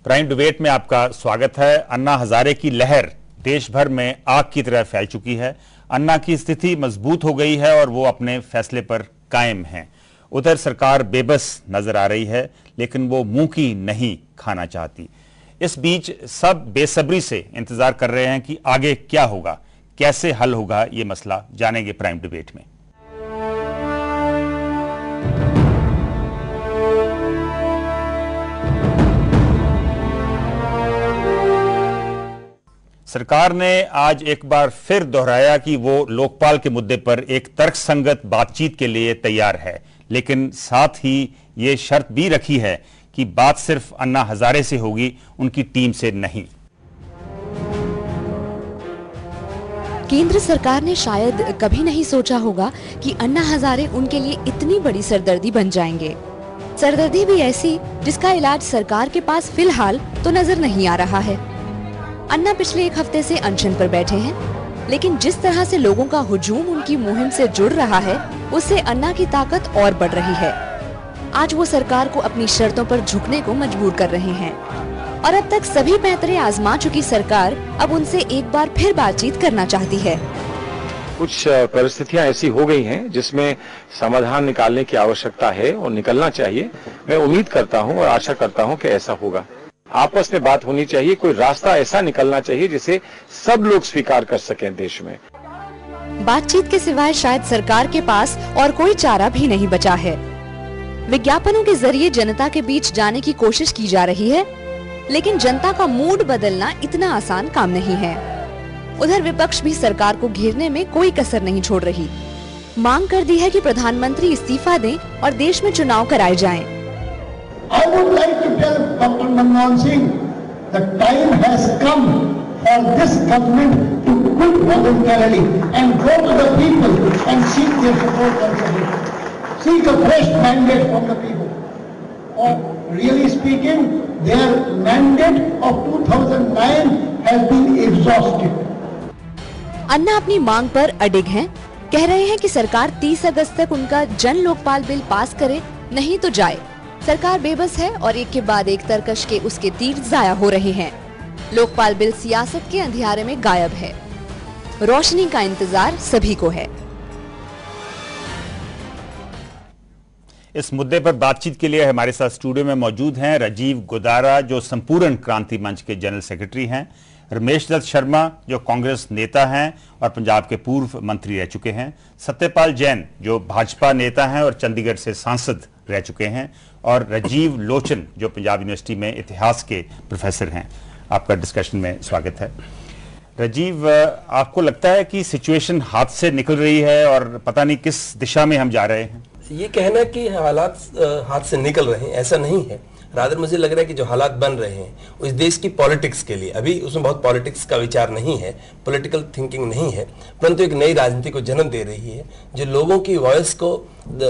Prime debate में आपका स्वागत है। अन्ना हजारे की लहर देश भर में आग की तरह फैल चुकी है। अन्ना की स्थिति मजबूत हो गई है और वो अपने फैसले पर कायम हैं। उधर सरकार बेबस नजर आ रही है, लेकिन वो मुंह की नहीं खाना चाहती। इस बीच सब बेसब्री से इंतजार कर रहे हैं कि आगे क्या होगा, कैसे हल होगा ये मसला, जानेंगे प्राइम डिबेट में। सरकार ने आज एक बार फिर दोहराया कि वो लोकपाल के मुद्दे पर एक तर्कसंगत बातचीत के लिए तैयार है, लेकिन साथ ही ये शर्त भी रखी है कि बात सिर्फ अन्ना हजारे से होगी, उनकी टीम से नहीं। केंद्र सरकार ने शायद कभी नहीं सोचा होगा कि अन्ना हजारे उनके लिए इतनी बड़ी सरदर्दी बन जाएंगे। सरदर्दी भी ऐसी जिसका इलाज सरकार के पास फिलहाल तो नजर नहीं आ रहा है। अन्ना पिछले एक हफ्ते से अनशन पर बैठे हैं, लेकिन जिस तरह से लोगों का हुजूम उनकी मुहिम से जुड़ रहा है, उससे अन्ना की ताकत और बढ़ रही है। आज वो सरकार को अपनी शर्तों पर झुकने को मजबूर कर रहे हैं और अब तक सभी पैंतरे आजमा चुकी सरकार अब उनसे एक बार फिर बातचीत करना चाहती है। कुछ परिस्थितियां ऐसी हो गई हैं जिसमें समाधान निकालने की आवश्यकता है और निकलना चाहिए। मैं उम्मीद करता हूं और आशा करता हूं कि ऐसा होगा। आपस में बात होनी चाहिए, कोई रास्ता ऐसा निकलना चाहिए जिसे सब लोग स्वीकार कर सकें देश में। बातचीत के सिवाय शायद सरकार के पास और कोई चारा भी नहीं बचा है। विज्ञापनों के जरिए जनता के बीच जाने की कोशिश की जा रही है, लेकिन जनता का मूड बदलना इतना आसान काम नहीं है। उधर विपक्ष भी सरकार को घेरने में कोई कसर नहीं छोड़ रही। मांग कर दी है कि प्रधानमंत्री इस्तीफा दें और देश में चुनाव कराए जाएं। I would like to tell Dr. Manmohan Singh, the time has come for this government to quit voluntarily and go to the people and seek their support once again. Seek a fresh mandate from the people. Or really speaking, their mandate of 2009 has been exhausted. अन्ना अपनी मांग पर अडिग हैं। कह रहे हैं कि सरकार 30 अगस्त तक उनका जन लोकपाल बिल पास करे, नहीं तो जाए। सरकार बेबस है और एक के बाद एक तरकश के उसके तीर जाया हो रहे हैं। लोकपाल बिल सियासत के अंधियारे में गायब है। रोशनी का इंतजार सभी को है। इस मुद्दे पर बातचीत के लिए हमारे साथ स्टूडियो में मौजूद हैं राजीव गोदारा, जो संपूर्ण क्रांति मंच के जनरल सेक्रेटरी हैं, रमेश दत्त शर्मा, जो कांग्रेस नेता हैं और पंजाब के पूर्व मंत्री रह चुके हैं, सत्यपाल जैन, जो भाजपा नेता हैं और चंडीगढ़ से सांसद रह चुके हैं, और राजीव लोचन, जो पंजाब यूनिवर्सिटी में इतिहास के प्रोफेसर हैं। आपका डिस्कशन में स्वागत है। राजीव, आपको लगता है कि सिचुएशन हाथ से निकल रही है और पता नहीं किस दिशा में हम जा रहे हैं? ये कहना कि हालात हाथ से निकल रहे हैं, ऐसा नहीं है। रादर मुझे लग रहा है कि जो हालात बन रहे हैं उस देश की पॉलिटिक्स के लिए, अभी उसमें बहुत पॉलिटिक्स का विचार नहीं है, पॉलिटिकल थिंकिंग नहीं है, परंतु एक नई राजनीति को जन्म दे रही है, जो लोगों की वॉइस को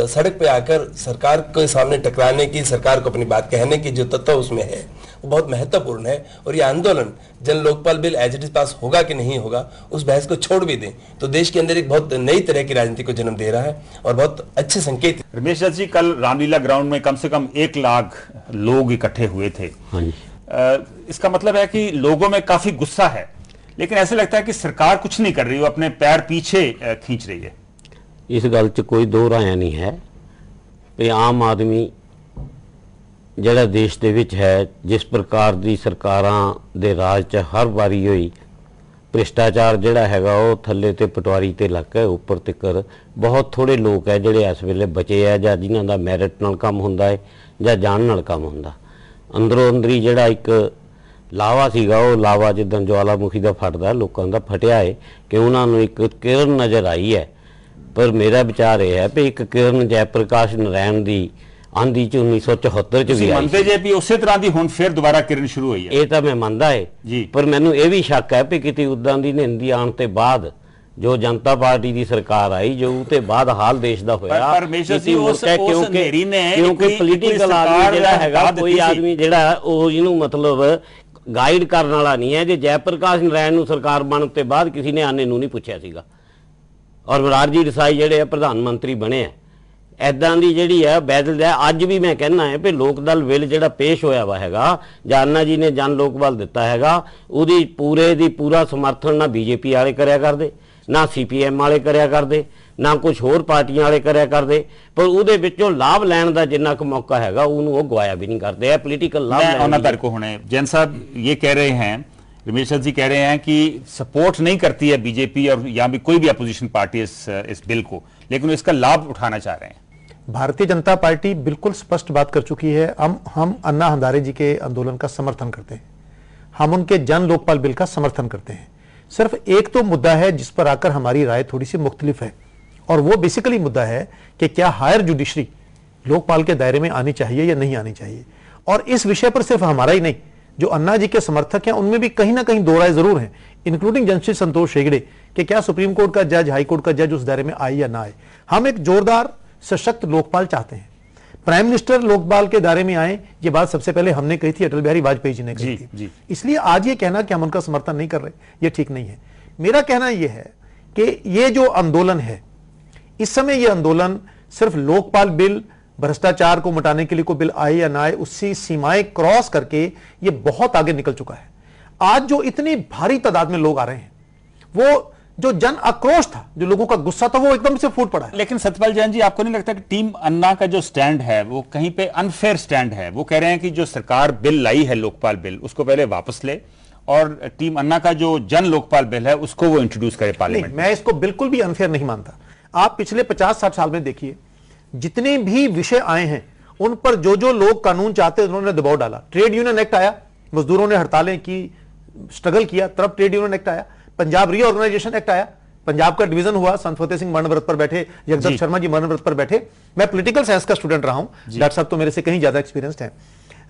सड़क पे आकर सरकार के सामने टकराने की, सरकार को अपनी बात कहने की जो तत्व उसमें है वो बहुत महत्वपूर्ण है। और ये आंदोलन Jan Lokpal bill as it is pass होगा कि नहीं होगा, उस बहस को छोड़ भी दें तो देश के अंदर एक बहुत नई तरह की राजनीति को जन्म दे रहा है और बहुत अच्छे संकेत। रमेश दत्त जी, कल रामलीला ग्राउंड में कम से कम 1 लाख लोग इकट्ठे हुए थे। इसका मतलब है कि लोगों में काफी गुस्सा है, लेकिन ऐसा लगता है कि सरकार कुछ नहीं कर रही, वो अपने पैर पीछे खींच रही है। इस गल च कोई दो राय नहीं है कि आम आदमी ਜਿਹੜਾ देश ਦੇ ਵਿੱਚ है, जिस प्रकार ਦੀ ਸਰਕਾਰਾਂ ਦੇ ਰਾਜ 'ਚ हर ਵਾਰੀ ਹੋਈ ਭ੍ਰਿਸ਼ਟਾਚਾਰ ਜਿਹੜਾ ਹੈਗਾ ਉਹ ਥੱਲੇ ਤੇ ਪਟਵਾਰੀ ਤੇ ਲੱਗ ਹੈ, ਉੱਪਰ ਤੱਕ ਬਹੁਤ ਥੋੜੇ ਲੋਕ ਹੈ ਜਿਹੜੇ ਇਸ ਵੇਲੇ ਬਚੇ ਆ, ਜਾਂ ਜਿਨ੍ਹਾਂ ਦਾ ਮੈਰਿਟ ਨਾਲ ਕੰਮ ਹੁੰਦਾ ਹੈ ਜਾਂ ਜਾਣ ਨਾਲ ਕੰਮ ਹੁੰਦਾ। ਅੰਦਰੋਂ ਅੰਦਰੀ ਜਿਹੜਾ ਇੱਕ ਲਾਵਾ ਸੀਗਾ, ਉਹ ਲਾਵਾ ਜਿੱਦਾਂ ਜਵਾਲਾਮੁਖੀ ਦਾ ਫਟਦਾ, ਲੋਕਾਂ ਦਾ ਫਟਿਆ ਹੈ ਕਿ ਉਹਨਾਂ ਨੂੰ ਇੱਕ ਕਿਰਨ ਨਜ਼ਰ ਆਈ ਹੈ। ਪਰ ਮੇਰਾ ਵਿਚਾਰ ਇਹ ਹੈ ਵੀ ਇੱਕ ਕਿਰਨ ਜੈ ਪ੍ਰਕਾਸ਼ ਨਾਰਾਇਣ ਦੀ आंधी च 1974 च भी मनते जे भी उस तरह की हुण फिर दोबारा किरण शुरू हुई है। ये तो मैं मानता है जी, पर मैनू ये भी शक है कि किसी उदां दी निंदी आने के बाद जो जनता पार्टी की सरकार आई, जो उसके बाद हाल देश का होया, क्योंकि पोलीटिकल आदमी जिहड़ा हैगा, कोई आदमी जिहड़ा ओह इहनूं मतलब गाइड करने वाला नहीं है। जे जयप्रकाश नारायण नूं सरकार बनने के बाद किसी ने आने नूं नहीं पूछा सीगा, और मोरारजी देसाई जिहड़े प्रधान मंत्री बने हैं, ਐਦਾਂ ਦੀ ਜਿਹੜੀ ਹੈ ਬੈਦਲ ਹੈ। ਅੱਜ ਵੀ ਮੈਂ ਕਹਿੰਦਾ ਹੈ ਵੀ ਲੋਕ ਦਲ ਬਿੱਲ ਜਿਹੜਾ ਪੇਸ਼ ਹੋਇਆ ਵਾ ਹੈਗਾ ਜਾਂ ਅੰਨਾ ਜੀ ਨੇ ਜਨ ਲੋਕ ਬਲ ਦਿੱਤਾ ਹੈਗਾ, ਉਹਦੀ ਪੂਰਾ ਸਮਰਥਨ ਨਾ ਬੀਜੇਪੀ ਵਾਲੇ ਕਰਿਆ ਕਰਦੇ, ਨਾ CPM ਵਾਲੇ ਕਰਿਆ ਕਰਦੇ, ਨਾ कुछ होर पार्टियां वाले करिया करते, पर उहदे विचों लाभ लैण दा जिन्ना क मौका हैगा उहनूं ओह गवाया भी नहीं करते। है पोलीटिकल लाभ जैन साहब ये कह रहे हैं, रमेश जी कह रहे हैं कि सपोर्ट नहीं करती है बीजेपी और या भी कोई भी अपोजिशन पार्टी इस बिल को, लेकिन इसका लाभ उठाना चाह रहे हैं। भारतीय जनता पार्टी बिल्कुल स्पष्ट बात कर चुकी है। हम अन्ना हजारे जी के आंदोलन का समर्थन करते हैं, हम उनके जन लोकपाल बिल का समर्थन करते हैं। सिर्फ एक तो मुद्दा है जिस पर आकर हमारी राय थोड़ी सी मुख्तलिफ है, और वो बेसिकली मुद्दा है कि क्या हायर जुडिशरी लोकपाल के दायरे में आनी चाहिए या नहीं आनी चाहिए। और इस विषय पर सिर्फ हमारा ही नहीं, जो अन्ना जी के समर्थक हैं उनमें भी कहीं ना कहीं दो राय जरूर हैं, इंक्लूडिंग जस्टिस संतोष हेगड़े, कि क्या सुप्रीम कोर्ट का जज, हाई कोर्ट का जज उस दायरे में आए या ना आए। हम एक जोरदार सशक्त लोकपाल चाहते हैं। प्राइम मिनिस्टर लोकपाल के दायरे में आए, ये बात सबसे पहले हमने कही थी, अटल बिहारी वाजपेयी जी ने कही थी। इसलिए आज ये कहना कि हम उनका समर्थन नहीं कर रहे, ये ठीक नहीं है। मेरा कहना यह है कि ये जो आंदोलन है, इस समय यह आंदोलन सिर्फ लोकपाल बिल, भ्रष्टाचार को मिटाने के लिए कोई बिल आए या ना आए, उससी सीमाएं क्रॉस करके ये बहुत आगे निकल चुका है। आज जो इतनी भारी तादाद में लोग आ रहे हैं, वो जो जन आक्रोश था, जो लोगों का गुस्सा था, वो एकदम से फूट पड़ा है। लेकिन सत्यपाल जैन जी, आपको नहीं लगता कि टीम अन्ना का जो स्टैंड है वो कहीं पे अनफेयर स्टैंड है? वो कह रहे हैं कि जो सरकार बिल लाई है लोकपाल बिल, उसको पहले वापस ले और टीम अन्ना का जो जन लोकपाल बिल है उसको वो इंट्रोड्यूस करे पार्लियामेंट। मैं इसको बिल्कुल भी अनफेयर नहीं मानता। आप पिछले 50-60 साल में देखिए, जितने भी विषय आए हैं उन पर जो जो लोग कानून चाहते हैं उन्होंने दबाव डाला। ट्रेड यूनियन एक्ट आया, मजदूरों ने हड़तालें की, स्ट्रगल किया, तब ट्रेड यूनियन एक्ट आया। पंजाब रीऑर्गेनाइजेशन एक्ट आया, पंजाब का डिवीजन हुआ, संत फतेह सिंह मरण व्रत पर बैठे, जगदत्त शर्मा जी मरण व्रत पर बैठे। मैं पॉलिटिकल साइंस का स्टूडेंट रहा हूं, डॉक्टर साहब तो मेरे से कहीं ज्यादा एक्सपीरियंस्ड हैं।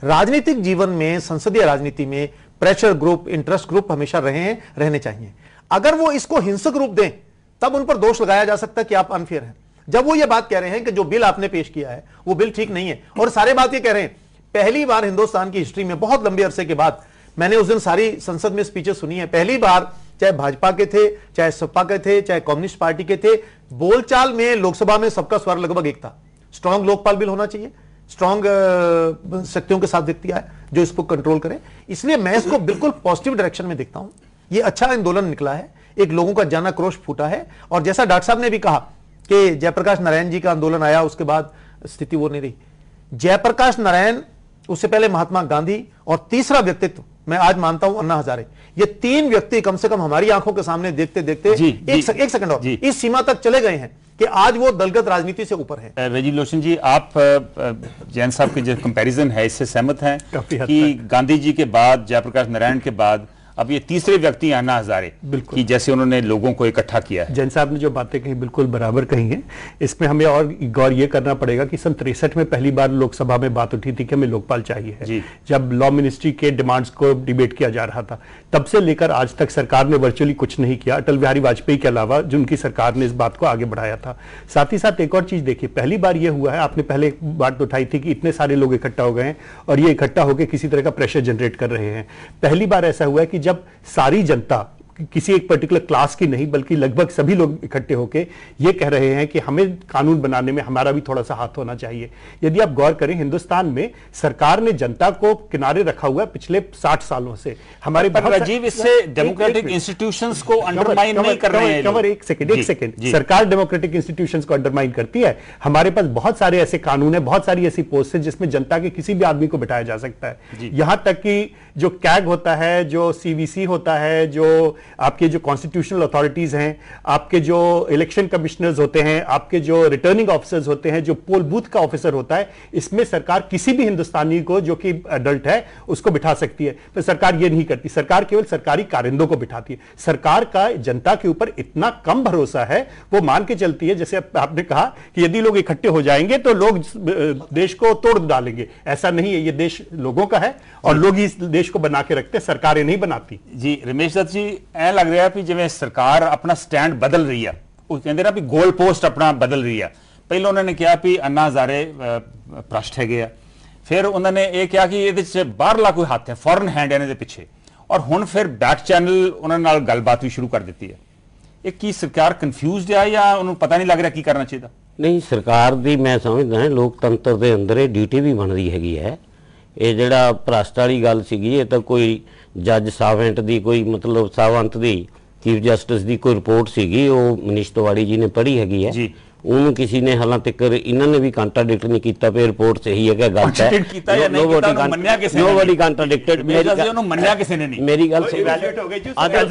राजनीतिक जीवन में, संसदीय राजनीति में प्रेशर ग्रुप, इंटरेस्ट ग्रुप हमेशा रहे हैं, रहने चाहिए। अगर वो इसको हिंसक रूप दें तब उन पर दोष लगाया जा सकता है कि आप अनफेयर हैं। जब वो ये बात कह रहे हैं कि जो बिल आपने पेश किया है वो बिल ठीक नहीं है, और सारे बात ये कह रहे हैं, पहली बार हिंदुस्तान की हिस्ट्री में बहुत लंबे अरसे के बाद, मैंने उस दिन सारी संसद में स्पीचेस सुनी है, पहली बार चाहे भाजपा के थे, चाहे सपा के थे, चाहे कम्युनिस्ट पार्टी के थे, बोलचाल में लोकसभा में सबका स्वर लगभग एक था। स्ट्रांग लोकपाल बिल होना चाहिए, स्ट्रांग शक्तियों के साथ व्यक्ति आए जो इसको कंट्रोल करें। इसलिए मैं इसको बिल्कुल पॉजिटिव डायरेक्शन में देखता हूं। ये अच्छा आंदोलन निकला है, एक लोगों का जन आक्रोश फूटा है। और जैसा डॉक्टर साहब ने भी कहा कि जयप्रकाश नारायण जी का आंदोलन आया, उसके बाद स्थिति वो नहीं रही। जयप्रकाश नारायण, उससे पहले महात्मा गांधी, और तीसरा व्यक्तित्व मैं आज मानता हूं अन्ना हजारे। ये तीन व्यक्ति कम से कम हमारी आंखों के सामने देखते देखते एक सेकंड और इस सीमा तक चले गए हैं कि आज वो दलगत राजनीति से ऊपर है। राजीव लोचन जी, आप जैन साहब के जो कंपैरिजन है इससे सहमत हैं कि गांधी जी के बाद, जयप्रकाश नारायण के बाद अब ये तीसरे व्यक्ति अन्ना हजारे कि जैसे उन्होंने लोगों को इकट्ठा किया है? जैन साहब ने जो बातें कही बिल्कुल बराबर कही हैं। इसमें हमें और गौर ये करना पड़ेगा कि सन 63 में पहली बार लोकसभा में बात उठी थी कि हमें लोकपाल चाहिए है। जब लॉ मिनिस्ट्री के डिमांड्स को डिबेट किया जा रहा था, तब से लेकर आज तक सरकार ने वर्चुअली कुछ नहीं किया, अटल बिहारी वाजपेयी के अलावा, जिनकी सरकार ने इस बात को आगे बढ़ाया था। साथ ही साथ एक और चीज देखिए, पहली बार यह हुआ है, आपने पहले एक बात उठाई थी कि इतने सारे लोग इकट्ठा हो गए हैं और ये इकट्ठा होकर किसी तरह का प्रेशर जनरेट कर रहे हैं। पहली बार ऐसा हुआ है कि जब सारी जनता, किसी एक पर्टिकुलर क्लास की नहीं बल्कि लगभग सभी लोग इकट्ठे होकर ये कह रहे हैं कि हमें कानून बनाने में हमारा भी थोड़ा सा हाथ होना चाहिए। यदि आप गौर करें, हिंदुस्तान में सरकार ने जनता को किनारे रखा हुआ है पिछले 60 सालों से। हमारे राजीव, इससे डेमोक्रेटिक इंस्टीट्यूशंस को अंडरमाइन नहीं कर रहे हैं। कवर एक सेकंड, सरकार डेमोक्रेटिक इंस्टीट्यूशंस को अंडरमाइन करती है। हमारे पास बहुत सारे ऐसे कानून है, बहुत सारी ऐसी पोस्ट है जिसमें जनता के किसी भी आदमी को बिठाया जा सकता है। यहां तक कि जो कैग होता है, जो सीवीसी होता है, जो आपके जो कॉन्स्टिट्यूशनल अथॉरिटीज हैं, आपके जो इलेक्शन कमिश्नर्स होते हैं, आपके जो रिटर्निंग ऑफिसर्स होते हैं, जो पोल बूथ का ऑफिसर होता है, इसमें सरकार किसी भी हिंदुस्तानी को जो कि अडल्ट है उसको बिठा सकती है। तो सरकार ये नहीं करती, सरकार केवल सरकारी कारिंदों को बिठाती है। सरकार का जनता के ऊपर इतना कम भरोसा है, वो मान के चलती है, जैसे आपने कहा कि यदि लोग इकट्ठे हो जाएंगे तो लोग देश को तोड़ डालेंगे। ऐसा नहीं है, ये देश लोगों का है और लोग इस देश को बना के रखते, सरकारें नहीं बनाती। जी रमेश दत्त जी, ऐ लग रहा है कि जिवें सरकार अपना स्टैंड बदल रही है, वो कहते ना भी गोल पोस्ट अपना बदल रही है। पहले उन्होंने कहा कि अन्ना हजारे भ्रष्ट है गया, फिर उन्होंने ये कहा कि ये बाहरला कोई हाथ है, फॉरन हैंड है इन्हें पिछे, और हुण फिर बैक चैनल उन्होंने गलबात भी शुरू कर दी है। एक की सरकार कन्फ्यूज्ड है या उन्होंने पता नहीं लग रहा की करना चाहिए? नहीं, सरकार दी मैं समझदा लोकतंत्र के अंदर ये ड्यूटी भी बनती हैगी है। ये जिहड़ा भ्रष्ट वाली गल सीगी, ये तो कोई जज सावंत दी कोई मतलब सावंत दी चीफ जस्टिस की कोई रिपोर्ट सीगी, वो मनीष तिवाड़ी जी ने पढ़ी हैगी है जी। उन्होंने किसी ने हालां तक इन्होंने भी कंट्राडिक्ट नहीं किया पे रिपोर्ट सही है क्या गलत है, नोबडी कंट्राडिक्टेड, मेरी गल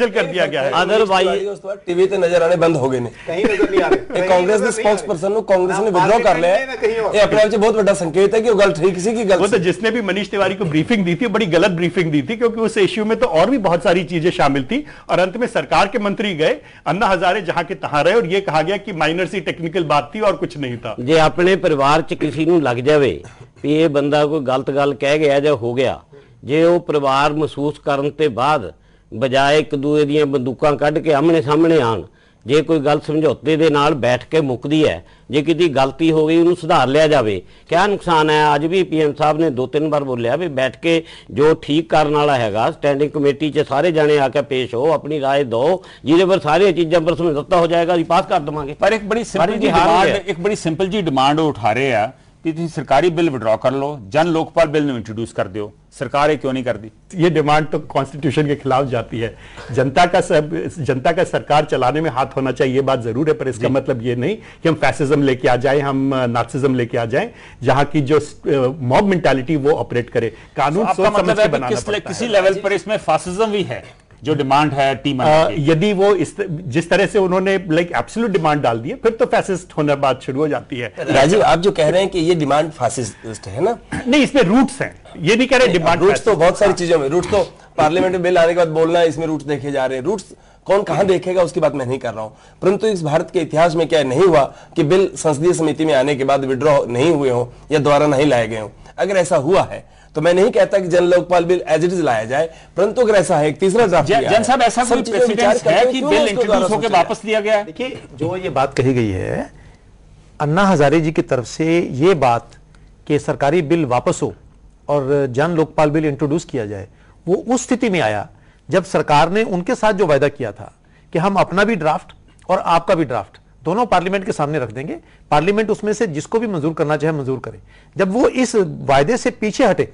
कर दिया गया है। अदरवाइज टीवी ते नजर आने बंद हो गए ने, कहीं नजर नहीं आ रहे। कांग्रेस के स्पोक्सपर्सन नु कांग्रेस ने विड्रॉ कर लिया, ये अपने आप से बहुत बड़ा संकेत है कि वो गल ठीक सी की गल। वो तो जिसने भी मनीष तिवारी को ब्रीफिंग दी थी बड़ी गलत ब्रीफिंग दी थी, क्योंकि उस इश्यू में तो और भी बहुत सारी चीजें शामिल थी और अंत में सरकार के मंत्री गए, अन्ना हजारे जहां के तहां रहे और ये कहा गया कि माइनर सी टेक्निकल बात थी और कुछ नहीं था। जे अपने परिवार च किसी नूं लग जावे भी ये बंदा कोई गलत गल कह गया या हो गया, जे वो परिवार महसूस करन ते बाद बजाए एक दूए दीयां बंदूकां कढ के आमने सामने आन, जे कोई गल समझौते दे नाल बैठ के मुकदी है, जे किसी गलती हो गई उन्होंने सुधार लिया जाए, क्या नुकसान है। अज भी पीएम साहब ने 2-3 बार बोलिया भी बैठ के जो ठीक करने वाला है स्टैंडिंग कमेटी च सारे जाने आके पेश हो, अपनी राय दो, जिहदे पर सारी चीज़ों पर समझौता हो जाएगा, पास कर देवांगे। पर एक बड़ी सिंपल जी डिमांड उठा रहे हैं कि सरकारी बिल विड्रॉ कर लो, जन लोकपाल बिल ने इंट्रोड्यूस कर दो, सरकार ये क्यों नहीं कर दी? ये डिमांड तो कॉन्स्टिट्यूशन के खिलाफ जाती है। जनता का सरकार चलाने में हाथ होना चाहिए, बात जरूर है, पर इसका मतलब ये नहीं कि हम फैसिज्म लेके आ जाए, हम नार्सिज्म लेके आ जाए, जहां की जो मॉब मेंटालिटी वो ऑपरेट करे। कानून सोच समझ के बनाना पड़ता है। किसी लेवल पर इसमें फैसिज्म भी है जो डिमांड है टीम यदि वो जिस तरह से उन्होंने लाइक एब्सोल्यूट डिमांड डाल दी है, फिर तो फैसिस्ट होना बात शुरू हो जाती है। राजीव, आप जो कह रहे हैं कि ये डिमांड फैसिस्ट है ना, नहीं, इसमें रूट्स हैं, ये नहीं कह रहे डिमांड। रूट्स तो बहुत सारी चीजों में, रूट्स तो पार्लियामेंट में बिल आने के बाद बोलना है इसमें रूट्स देखे जा रहे हैं, रूट्स कौन कहां देखेगा उसकी बात मैं नहीं कर रहा हूं, परंतु इस भारत के इतिहास में क्या नहीं हुआ कि बिल संसदीय समिति में आने के बाद विड्रॉ नहीं हुए हों या दोबारा नहीं लाए गए हों। अगर ऐसा हुआ है तो मैं नहीं कहता कि Jan Lokpal bill as it is लाया जाए, परंतु अगर ऐसा है एक तीसरा ड्राफ्ट जन साहब ऐसा कोई प्रेसिडेंस है कि बिल इंट्रोड्यूस होकर वापस लिया गया है? देखिए, जो ये बात कही गई है अन्ना हजारे जी की तरफ से, ये बात कि सरकारी बिल वापस हो और जन लोकपाल बिल इंट्रोड्यूस किया जाए, वो उस स्थिति में आया जब सरकार ने उनके साथ जो वायदा किया था कि हम अपना भी ड्राफ्ट और आपका भी ड्राफ्ट दोनों पार्लियामेंट के सामने रख देंगे, पार्लियामेंट उसमें से जिसको भी मंजूर करना चाहे मंजूर करे। जब वो इस वायदे से पीछे हटे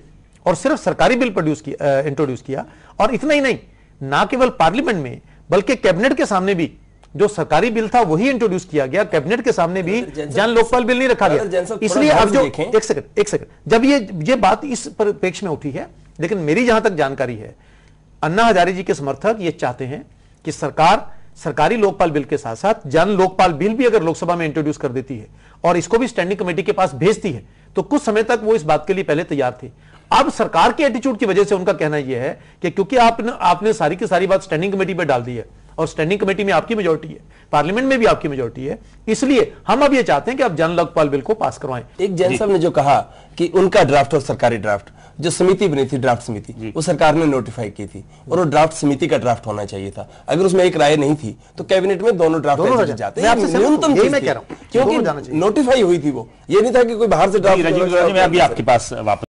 और सिर्फ सरकारी बिल इंट्रोड्यूस किया, और इतना ही नहीं, ना केवल पार्लियामेंट में बल्कि कैबिनेट के सामने भी जो सरकारी बिल था वही इंट्रोड्यूस किया गया, कैबिनेट के सामने भी जन लोकपाल बिल नहीं रखा गया। इसलिए अब जो एक सेकंड जब ये बात इस परिप्रेक्ष्य में उठी है, लेकिन मेरी जहां तक जानकारी है अन्ना हजारे जी के समर्थक ये चाहते हैं कि सरकार सरकारी लोकपाल बिल के साथ साथ जन लोकपाल बिल भी अगर लोकसभा में इंट्रोड्यूस कर देती है और इसको भी स्टैंडिंग कमेटी के पास भेजती है, तो कुछ समय तक वो इस बात के लिए पहले तैयार थे। अब सरकार के एटीट्यूड की वजह से उनका कहना यह है कि क्योंकि आपने सारी की सारी बात स्टैंडिंग कमेटी पर डाल दी है और स्टैंडिंग कमेटी में आपकी मेजोरिटी है, पार्लियामेंट में भी आपकी मेजोरिटी है, इसलिए हम अब ये चाहते हैं कि आप जन लोकपाल बिल को पास करवाएं। एक जैन साहब ने जो कहा कि उनका ड्राफ्ट और सरकारी ड्राफ्ट, जो समिति बनी थी ड्राफ्ट समिति, वो सरकार ने नोटिफाई की थी और वो ड्राफ्ट समिति का ड्राफ्ट होना चाहिए था। अगर उसमें एक राय नहीं थी तो कैबिनेट में दोनों ड्राफ्ट जाते हैं, न्यूनतम क्योंकि नोटिफाई हुई थी वो, ये नहीं था कि कोई बाहर से ड्राफ्ट। मैं अभी आपके पास वापस